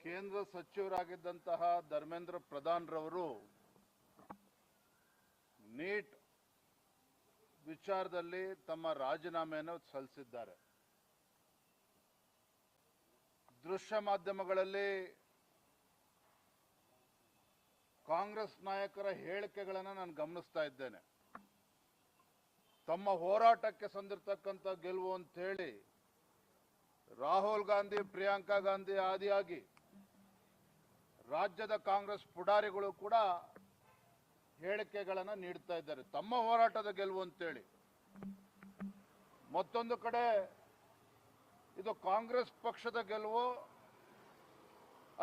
ಕೇಂದ್ರ ಸಚಿವರಾಗಿದ್ದಂತಹ ಧರ್ಮೇಂದ್ರ ಪ್ರಧಾನ್ ರವರು ನೀಟ್ ವಿಚಾರದಲ್ಲಿ ತಮ್ಮ ರಾಜೀನಾಮೆಯನ್ನು ಸಲ್ಲಿಸಿದ್ದಾರೆ. ದೃಶ್ಯ ಮಾಧ್ಯಮಗಳಲ್ಲಿ ಕಾಂಗ್ರೆಸ್ ನಾಯಕರ ಹೇಳಿಕೆಗಳನ್ನು ನಾನು ಗಮನಿಸ್ತಾ ಇದ್ದೇನೆ. ತಮ್ಮ ಹೋರಾಟಕ್ಕೆ ಸಂದಿರ್ತಕ್ಕಂಥ ಗೆಲುವು ಅಂತ ಹೇಳಿ ರಾಹುಲ್ ಗಾಂಧಿ, ಪ್ರಿಯಾಂಕಾ ಗಾಂಧಿ ಆದಿಯಾಗಿ ರಾಜ್ಯದ ಕಾಂಗ್ರೆಸ್ ಪುಡಾರಿಗಳು ಕೂಡ ಹೇಳಿಕೆಗಳನ್ನು ನೀಡ್ತಾ ಇದ್ದಾರೆ, ತಮ್ಮ ಹೋರಾಟದ ಗೆಲುವು ಅಂತೇಳಿ. ಮತ್ತೊಂದು ಕಡೆ ಇದು ಕಾಂಗ್ರೆಸ್ ಪಕ್ಷದ ಗೆಲುವು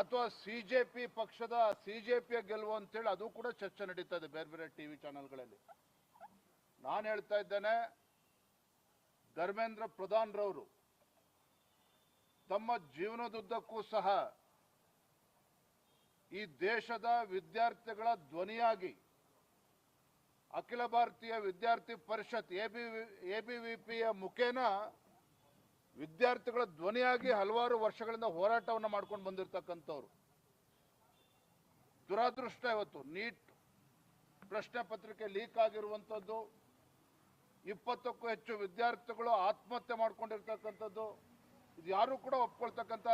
ಅಥವಾ ಸಿಜೆಪಿಯ ಗೆಲುವು ಅಂತೇಳಿ ಅದು ಕೂಡ ಚರ್ಚೆ ನಡೀತಾ ಇದೆ ಬೇರೆ ಬೇರೆ ಟಿವಿ ಚಾನೆಲ್ಗಳಲ್ಲಿ. ನಾನು ಹೇಳ್ತಾ ಇದ್ದೇನೆ, ಧರ್ಮೇಂದ್ರ ಪ್ರಧಾನ್ ರವರು ತಮ್ಮ ಜೀವನದುದ್ದಕ್ಕೂ ಸಹ ಈ ದೇಶದ ವಿದ್ಯಾರ್ಥಿಗಳ ಧ್ವನಿಯಾಗಿ ಅಖಿಲ ಭಾರತೀಯ ವಿದ್ಯಾರ್ಥಿ ಪರಿಷತ್ ಎಬಿವಿಪಿಯ ಮುಖೇನ ವಿದ್ಯಾರ್ಥಿಗಳ ಧ್ವನಿಯಾಗಿ ಹಲವಾರು ವರ್ಷಗಳಿಂದ ಹೋರಾಟವನ್ನು ಮಾಡ್ಕೊಂಡು ಬಂದಿರತಕ್ಕಂಥವ್ರು. ದುರಾದೃಷ್ಟ ಇವತ್ತು ನೀಟ್ ಪ್ರಶ್ನೆ ಪತ್ರಿಕೆ ಲೀಕ್ ಆಗಿರುವಂಥದ್ದು, 20ಕ್ಕೂ ಹೆಚ್ಚು ವಿದ್ಯಾರ್ಥಿಗಳು ಆತ್ಮಹತ್ಯೆ ಮಾಡ್ಕೊಂಡಿರ್ತಕ್ಕಂಥದ್ದು, ಇದು ಯಾರು ಕೂಡ ಒಪ್ಕೊಳ್ತಕ್ಕಂಥ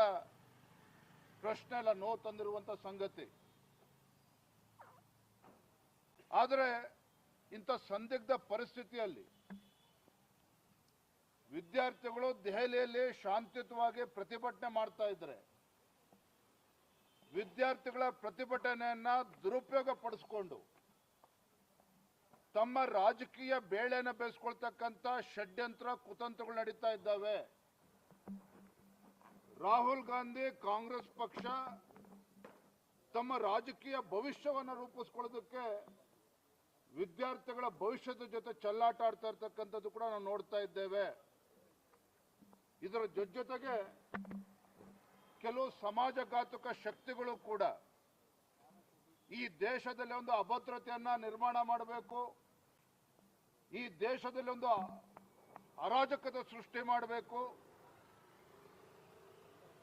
ಪ್ರಶ್ನೆ ಎಲ್ಲ, ನೋವು ತಂದಿರುವಂಥ ಸಂಗತಿ. ಆದರೆ ಇಂಥ ಸಂದಿಗ್ಧ ಪರಿಸ್ಥಿತಿಯಲ್ಲಿ ವಿದ್ಯಾರ್ಥಿಗಳು ದೆಹಲಿಯಲ್ಲಿ ಶಾಂತಿಯುತವಾಗಿ ಪ್ರತಿಭಟನೆ ಮಾಡ್ತಾ ಇದ್ದಾರೆ. ವಿದ್ಯಾರ್ಥಿಗಳ ಪ್ರತಿಭಟನೆಯನ್ನ ದುರುಪಯೋಗ ಪಡಿಸಿಕೊಂಡು ತಮ್ಮ ರಾಜಕೀಯ ಬೇಳೆಯನ್ನು ಬೇಯಿಸ್ಕೊಳ್ತಕ್ಕಂಥ ಷಡ್ಯಂತ್ರ ಕುತಂತ್ರಗಳು ನಡೀತಾ ಇದ್ದಾವೆ. ರಾಹುಲ್ ಗಾಂಧಿ, ಕಾಂಗ್ರೆಸ್ ಪಕ್ಷ ತಮ್ಮ ರಾಜಕೀಯ ಭವಿಷ್ಯವನ್ನು ರೂಪಿಸ್ಕೊಳ್ಳೋದಕ್ಕೆ ವಿದ್ಯಾರ್ಥಿಗಳ ಭವಿಷ್ಯದ ಜೊತೆ ಚೆಲ್ಲಾಟ ಆಡ್ತಾ ಇರ್ತಕ್ಕಂಥದ್ದು ಕೂಡ ನಾವು ನೋಡ್ತಾ ಇದ್ದೇವೆ. ಇದರ ಜೊತೆಗೆ ಕೆಲವು ಸಮಾಜಘಾತುಕ ಶಕ್ತಿಗಳು ಕೂಡ ಈ ದೇಶದಲ್ಲಿ ಒಂದು ಅಭದ್ರತೆಯನ್ನ ನಿರ್ಮಾಣ ಮಾಡಬೇಕು, ಈ ದೇಶದಲ್ಲಿ ಒಂದು ಅರಾಜಕತೆ ಸೃಷ್ಟಿ ಮಾಡಬೇಕು.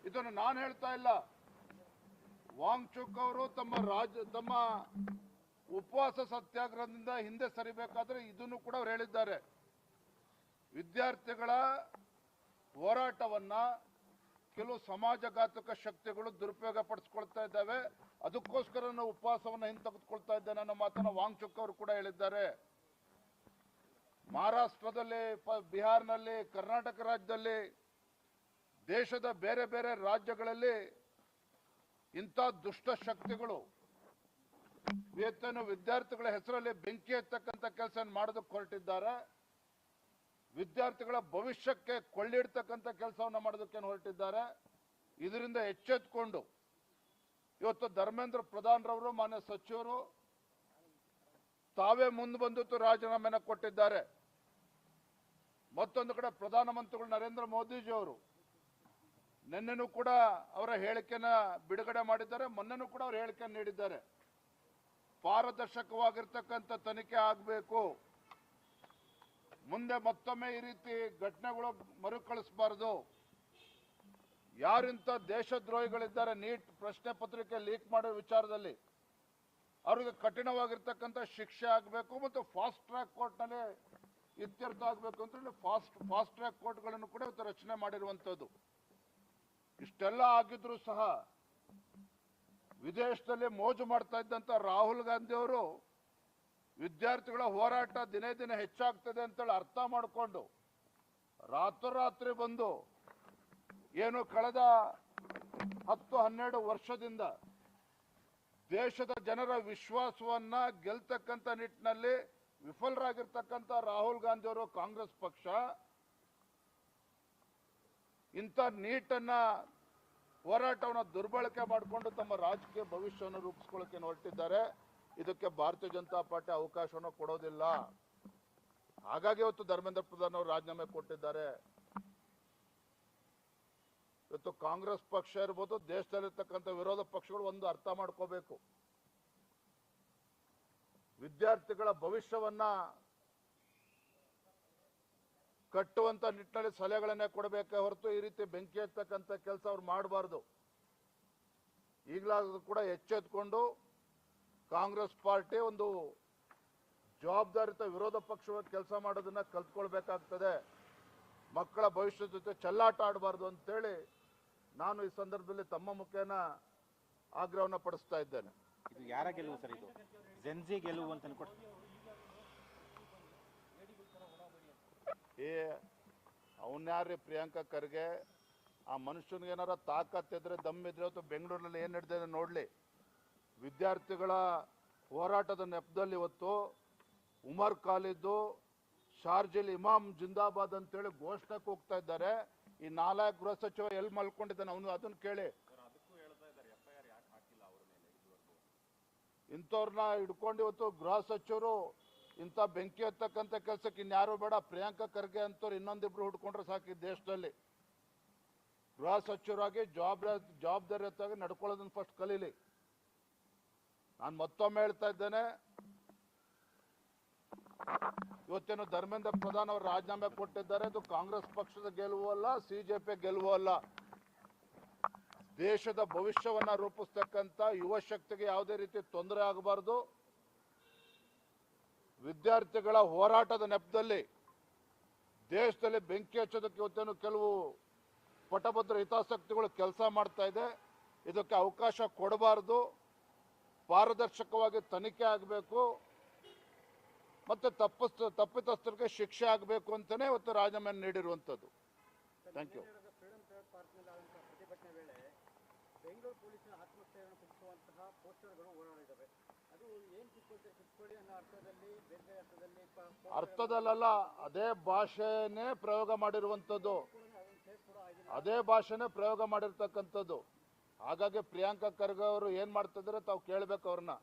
ಇದನ್ನು ನಾನು ಹೇಳ್ತಾ ಇಲ್ಲ, ವಾಂಗ್ಚುಕ್ ಅವರು ತಮ್ಮ ಉಪವಾಸ ಸತ್ಯಾಗ್ರಹದಿಂದ ಹಿಂದೆ ಸರಿಬೇಕಾದ್ರೆ ಇದನ್ನು ಕೂಡ ಅವ್ರು ಹೇಳಿದ್ದಾರೆ. ವಿದ್ಯಾರ್ಥಿಗಳ ಹೋರಾಟವನ್ನ ಕೆಲವು ಸಮಾಜಘಾತಕ ಶಕ್ತಿಗಳು ದುರುಪಯೋಗ ಪಡಿಸ್ಕೊಳ್ತಾ ಇದ್ದಾವೆ, ಅದಕ್ಕೋಸ್ಕರ ನಾವು ಉಪವಾಸವನ್ನು ಹಿಂತೆಗೆದುಕೊಳ್ತಾ ಇದ್ದೇನೆ ಅನ್ನೋ ಮಾತನ್ನ ವಾಂಗ್ಚುಕ್ ಅವರು ಕೂಡ ಹೇಳಿದ್ದಾರೆ. ಮಹಾರಾಷ್ಟ್ರದಲ್ಲಿ, ಬಿಹಾರ್ನಲ್ಲಿ, ಕರ್ನಾಟಕ ರಾಜ್ಯದಲ್ಲಿ, ದೇಶದ ಬೇರೆ ಬೇರೆ ರಾಜ್ಯಗಳಲ್ಲಿ ಇಂಥ ದುಷ್ಟ ಶಕ್ತಿಗಳು ಇವತ್ತೇನು ವಿದ್ಯಾರ್ಥಿಗಳ ಹೆಸರಲ್ಲಿ ಬೆಂಕಿ ಎತ್ತಕ್ಕಂಥ ಕೆಲಸ ಮಾಡೋದಕ್ಕೆ ಹೊರಟಿದ್ದಾರೆ, ವಿದ್ಯಾರ್ಥಿಗಳ ಭವಿಷ್ಯಕ್ಕೆ ಕೊಳ್ಳಿಡ್ತಕ್ಕಂಥ ಕೆಲಸವನ್ನು ಮಾಡೋದಕ್ಕೆ ಹೊರಟಿದ್ದಾರೆ. ಇದರಿಂದ ಎಚ್ಚೆತ್ತುಕೊಂಡು ಇವತ್ತು ಧರ್ಮೇಂದ್ರ ಪ್ರಧಾನ್ ರವರು, ಮಾನ್ಯ ಸಚಿವರು ತಾವೇ ಮುಂದೆ ಬಂದು ರಾಜೀನಾಮೆಯನ್ನು ಕೊಟ್ಟಿದ್ದಾರೆ. ಮತ್ತೊಂದು ಕಡೆ ಪ್ರಧಾನಮಂತ್ರಿಗಳು ನರೇಂದ್ರ ಮೋದಿಜಿ ಅವರು ನಿನ್ನೆನೂ ಕೂಡ ಅವರ ಹೇಳಿಕೆಯನ್ನು ಬಿಡುಗಡೆ ಮಾಡಿದ್ದಾರೆ, ಮೊನ್ನೆನೂ ಕೂಡ ಅವರು ಹೇಳಿಕೆಯನ್ನು ನೀಡಿದ್ದಾರೆ. ಪಾರದರ್ಶಕವಾಗಿರ್ತಕ್ಕಂಥ ತನಿಖೆ ಆಗಬೇಕು, ಮುಂದೆ ಮತ್ತೊಮ್ಮೆ ಈ ರೀತಿ ಘಟನೆಗಳು ಮರುಕಳಿಸಬಾರದು. ಯಾರಿಂತ ದೇಶದ್ರೋಹಿಗಳಿದ್ದಾರೆ ನೀಟ್ ಪ್ರಶ್ನೆ ಪತ್ರಿಕೆ ಲೀಕ್ ಮಾಡೋ ವಿಚಾರದಲ್ಲಿ ಅವರಿಗೆ ಕಠಿಣವಾಗಿರ್ತಕ್ಕಂಥ ಶಿಕ್ಷೆ ಆಗಬೇಕು ಮತ್ತು ಫಾಸ್ಟ್ ಟ್ರ್ಯಾಕ್ ಕೋರ್ಟ್ನಲ್ಲಿ ಇತ್ಯರ್ಥ ಆಗಬೇಕು ಅಂತ ಹೇಳಿ ಫಾಸ್ಟ್ ಟ್ರ್ಯಾಕ್ ಕೋರ್ಟ್ಗಳನ್ನು ಕೂಡ ಇವತ್ತು ರಚನೆ ಮಾಡಿರುವಂಥದ್ದು. ಇಷ್ಟೆಲ್ಲ ಆಗಿದ್ರೂ ಸಹ ವಿದೇಶದಲ್ಲಿ ಮೋಜು ಮಾಡ್ತಾ ಇದ್ದಂಥ ರಾಹುಲ್ ಗಾಂಧಿ ಅವರು ವಿದ್ಯಾರ್ಥಿಗಳ ಹೋರಾಟ ದಿನೇ ದಿನೇ ಹೆಚ್ಚಾಗ್ತದೆ ಅಂತೇಳಿ ಅರ್ಥ ಮಾಡಿಕೊಂಡು ರಾತ್ರೋರಾತ್ರಿ ಬಂದು ಏನು ಕಳೆದ 10-12 ವರ್ಷದಿಂದ ದೇಶದ ಜನರ ವಿಶ್ವಾಸವನ್ನ ಗೆಲ್ತಕ್ಕಂಥ ನಿಟ್ಟಿನಲ್ಲಿ ವಿಫಲರಾಗಿರ್ತಕ್ಕಂಥ ರಾಹುಲ್ ಗಾಂಧಿ ಅವರು, ಕಾಂಗ್ರೆಸ್ ಪಕ್ಷ ಇಂಥ ನೀಟನ್ನ ಹೋರಾಟವನ್ನು ದುರ್ಬಳಕೆ ಮಾಡಿಕೊಂಡು ತಮ್ಮ ರಾಜಕೀಯ ಭವಿಷ್ಯವನ್ನು ರೂಪಿಸ್ಕೊಳ್ಳೋಕೆ ಹೊರಟಿದ್ದಾರೆ. ಇದಕ್ಕೆ ಭಾರತೀಯ ಜನತಾ ಪಾರ್ಟಿ ಅವಕಾಶವನ್ನು ಕೊಡೋದಿಲ್ಲ. ಹಾಗಾಗಿ ಇವತ್ತು ಧರ್ಮೇಂದ್ರ ಪ್ರಧಾನ್ ಅವರು ರಾಜೀನಾಮೆ ಕೊಟ್ಟಿದ್ದಾರೆ. ಇವತ್ತು ಕಾಂಗ್ರೆಸ್ ಪಕ್ಷ ಇರ್ಬೋದು, ದೇಶದಲ್ಲಿರ್ತಕ್ಕಂಥ ವಿರೋಧ ಪಕ್ಷಗಳು ಒಂದು ಅರ್ಥ ಮಾಡ್ಕೋಬೇಕು, ವಿದ್ಯಾರ್ಥಿಗಳ ಭವಿಷ್ಯವನ್ನ ಕಟ್ಟುವಂತ ನಿಟ್ಟಿನಲ್ಲಿ ಸಲಹೆಗಳನ್ನೇ ಕೊಡಬೇಕೆ ಹೊರತು ಈ ರೀತಿ ಬೆಂಕಿ ಹಚ್ಚತಕ್ಕಂಥ ಕೆಲಸ ಅವ್ರು ಮಾಡಬಾರ್ದು. ಈಗಲಾದರೂ ಕೂಡ ಎಚ್ಚೆತ್ಕೊಂಡು ಕಾಂಗ್ರೆಸ್ ಪಾರ್ಟಿ ಒಂದು ಜವಾಬ್ದಾರಿತ ವಿರೋಧ ಪಕ್ಷವಾಗಿ ಕೆಲಸ ಮಾಡೋದನ್ನ ಕಲ್ತ್ಕೊಳ್ಬೇಕಾಗ್ತದೆ. ಮಕ್ಕಳ ಭವಿಷ್ಯದ ಜೊತೆ ಚೆಲ್ಲಾಟ ಆಡಬಾರ್ದು ಅಂತೇಳಿ ನಾನು ಈ ಸಂದರ್ಭದಲ್ಲಿ ತಮ್ಮ ಮುಖೇನ ಆಗ್ರಹವನ್ನು ಪಡಿಸ್ತಾ ಇದ್ದೇನೆ. ಇದು ಯಾರ ಗೆಲುವು ಸರ್? ಇದು ಜೆನ್ಜಿ ಗೆಲುವು ಅಂತ ಅವನ್ಯಾರ್ರಿ ಪ್ರಿಯಾಂಕಾ ಖರ್ಗೆ? ಆ ಮನುಷ್ಯನಿಗೆ ಏನಾರ ತಾಕತ್ತಿದ್ರೆ ದಮ್ಮಿದ್ರೆ ಇವತ್ತು ಬೆಂಗಳೂರಿನಲ್ಲಿ ಏನು ನಡೆದಿದೆ ನೋಡ್ಲಿ. ವಿದ್ಯಾರ್ಥಿಗಳ ಹೋರಾಟದ ನೆಪದಲ್ಲಿ ಇವತ್ತು ಉಮರ್ ಖಾಲಿದ್ದು ಶಾರ್ಜಿಲ್ ಇಮಾಮ್ ಜಿಂದಾಬಾದ್ ಅಂತೇಳಿ ಘೋಷಣೆಗೆ ಹೋಗ್ತಾ ಇದ್ದಾರೆ. ಈ 4 ಗೃಹ ಸಚಿವ ಎಲ್ಲಿ ಮಲ್ಕೊಂಡಿದ್ದಾನೆ ಅವನು, ಅದನ್ನ ಕೇಳಿ. ಇಂಥವ್ರನ್ನ ಹಿಡ್ಕೊಂಡು ಇವತ್ತು ಗೃಹ ಸಚಿವರು ಇಂಥ ಬೆಂಕಿ ಹತ್ತಕ್ಕಂಥ ಕೆಲಸಕ್ಕೆ ಇನ್ಯಾರು ಬೇಡ, ಪ್ರಿಯಾಂಕಾ ಖರ್ಗೆ ಅಂತವ್ರು ಇನ್ನೊಂದಿಬ್ರು ಹುಡ್ಕೊಂಡ್ರೆ ಸಾಕು. ದೇಶದಲ್ಲಿ ಗೃಹ ಸಚಿವರಾಗಿ ಜವಾಬ್ದಾರಿಯುತವಾಗಿ ನಡ್ಕೊಳ್ಳೋದನ್ನ ಫಸ್ಟ್ ಕಲೀಲಿ. ನಾನು ಮತ್ತೊಮ್ಮೆ ಹೇಳ್ತಾ ಇದ್ದೇನೆ, ಇವತ್ತೇನು ಧರ್ಮೇಂದ್ರ ಪ್ರಧಾನ್ ಅವರು ರಾಜೀನಾಮೆ ಕೊಟ್ಟಿದ್ದಾರೆ. ಅದು ಕಾಂಗ್ರೆಸ್ ಪಕ್ಷದ ಗೆಲುವು ಅಲ್ಲ, ಸಿಜೆಪಿ ಗೆಲುವು ಅಲ್ಲ. ದೇಶದ ಭವಿಷ್ಯವನ್ನ ರೂಪಿಸ್ತಕ್ಕಂಥ ಯುವ ಶಕ್ತಿಗೆ ಯಾವುದೇ ರೀತಿ ತೊಂದರೆ ಆಗಬಾರದು. ವಿದ್ಯಾರ್ಥಿಗಳ ಹೋರಾಟದ ನೆಪದಲ್ಲಿ ದೇಶದಲ್ಲಿ ಬೆಂಕಿ ಹಚ್ಚೋದಕ್ಕೆ ಇವತ್ತೇನು ಕೆಲವು ಪಟಭದ್ರ ಹಿತಾಸಕ್ತಿಗಳು ಕೆಲಸ ಮಾಡ್ತಾ ಇದೆ. ಇದಕ್ಕೆ ಅವಕಾಶ ಕೊಡಬಾರದು. ಪಾರದರ್ಶಕವಾಗಿ ತನಿಖೆ ಆಗಬೇಕು, ಮತ್ತೆ ತಪ್ಪಿತಸ್ಥರಿಗೆ ಶಿಕ್ಷೆ ಆಗಬೇಕು ಅಂತಾನೆ ಇವತ್ತು ರಾಜೀನಾಮೆ ನೀಡಿರುವಂಥದ್ದು. Thank you. ಬೆಂಗಳೂರು ಪೊಲೀಸರ ಆತ್ಮಸ್ಥೈರ್ಯ ಕುಗ್ಗಿಸುವಂತಹ ಪೋಸ್ಟರ್ಗಳು ಓಡಾಡಿದ್ದಾವೆ. ಅದು ಏನು ಕಿತ್ಕೊಳ್ಳಿ ಅನ್ನೋ ಅರ್ಥದಲ್ಲಿ, ಬೇರೆ ಅರ್ಥದಲ್ಲಿ ಅರ್ಥದಲ್ಲ, ಅದೇ ಭಾಷೆನೇ ಪ್ರಯೋಗ ಮಾಡಿರುವಂಥದ್ದು, ಅದೇ ಭಾಷೆನೇ ಪ್ರಯೋಗ ಮಾಡಿರ್ತಕ್ಕಂಥದ್ದು. ಹಾಗಾಗಿ ಪ್ರಿಯಾಂಕಾ ಖರ್ಗೆ ಅವರು ಏನ್ ಮಾಡ್ತಿದ್ರೆ ತಾವು ಕೇಳಬೇಕು ಅವ್ರನ್ನ.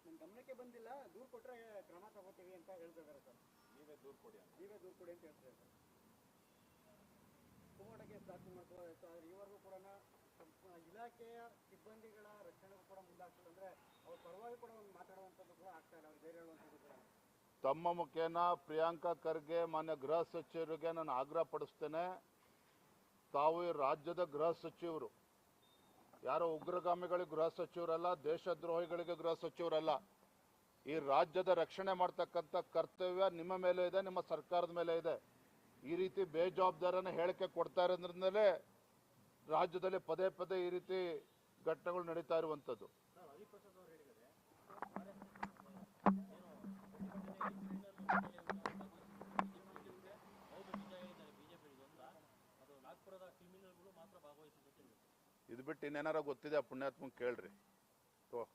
ನನ್ನ ಗಮನಕ್ಕೆ ಬಂದಿಲ್ಲ, ದೂರು ಕೊಟ್ಟರೆ ಕ್ರಮ ತಗೋತೀವಿ ಅಂತ ಹೇಳ್ತಿದ್ದಾರೆ ಸರ್. ನೀವೇ ದೂರು ಕೊಡಿ ಅಂತ ಹೇಳ್ತಾರೆ ಸರ್. ಹೋರಾಟಕ್ಕೆ ದಾಖಲು ಮಾಡ್ತಾರೆ. ಇವರೆಗೂ ಕೂಡ ಇಲಾಖೆಯ ಸಿಬ್ಬಂದಿಗಳ ರಕ್ಷಣೆಗೂ ಕೂಡ ಮುಂದಾಗ್ತದೆ. ಅಂದ್ರೆ ಅವ್ರ ಪರವಾಗಿ ಕೂಡ ಒಂದು ಮಾತಾಡುವಂಥದ್ದು ಕೂಡ ಆಗ್ತಾ ಇಲ್ಲ, ಅವ್ರು ಬೇರೆ ಹೇಳುವಂಥದ್ದು ಕೂಡ. ತಮ್ಮ ಮುಖೇನ ಪ್ರಿಯಾಂಕಾ ಖರ್ಗೆ ಮಾನ್ಯ ಗೃಹ ಸಚಿವರಿಗೆ ನಾನು ಆಗ್ರಹ ಪಡಿಸ್ತೇನೆ. ತಾವು ಈ ರಾಜ್ಯದ ಗೃಹ ಸಚಿವರು, ಯಾರೋ ಉಗ್ರಗಾಮಿಗಳಿಗೆ ಗೃಹ ಸಚಿವರಲ್ಲ, ದೇಶದ್ರೋಹಿಗಳಿಗೆ ಗೃಹ ಸಚಿವರಲ್ಲ. ಈ ರಾಜ್ಯದ ರಕ್ಷಣೆ ಮಾಡ್ತಕ್ಕಂಥ ಕರ್ತವ್ಯ ನಿಮ್ಮ ಮೇಲೆ ಇದೆ, ನಿಮ್ಮ ಸರ್ಕಾರದ ಮೇಲೆ ಇದೆ. ಈ ರೀತಿ ಬೇಜವಾಬ್ದಾರನ ಹೇಳಿಕೆ ಕೊಡ್ತಾ ಇರೋದ್ರಿಂದಲೇ ರಾಜ್ಯದಲ್ಲಿ ಪದೇ ಪದೇ ಈ ರೀತಿ ಘಟನೆಗಳು ನಡೀತಾ ಇರುವಂಥದ್ದು. ಇದು ಬಿಟ್ಟು ಇನ್ನೇನಾರ ಗೊತ್ತಿದೆ ಪುಣ್ಯಾತ್ಮ ಕೇಳ್ರಿ.